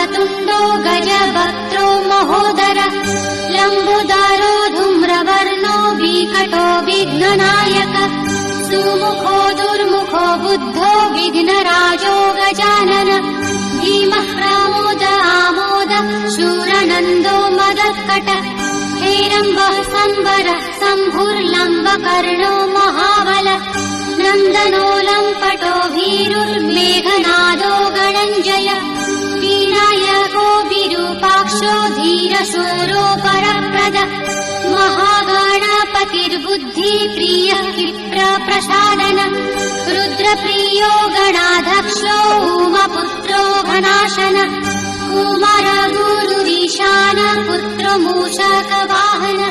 वक्रतुण्डो गजवक्त्रो महोदर लम्बोदरो धूम्रवर्णो विकटो विघ्ननायक सुमुखो दुर्मुखो बुद्धो विघ्नराजो गजानन भीमः प्रमोद आमोद शूरनन्दो मदत्कट हेरम्बः सम्बरः शम्भुर्लम्बकर्णो महाबल नन्दनो लम्पटो भीरुर्मेघनादो गणञ्जय विनायको विरूपाक्षो धीरशूरो परप्रद महागणपतिर्बुद्धिप्रियः क्षिप्रप्रसादन रुद्रप्रियो गणाध्यक्षो उमापुत्रो घनाशन कुमारगुरुरीशान पुत्रो मूषकवाहन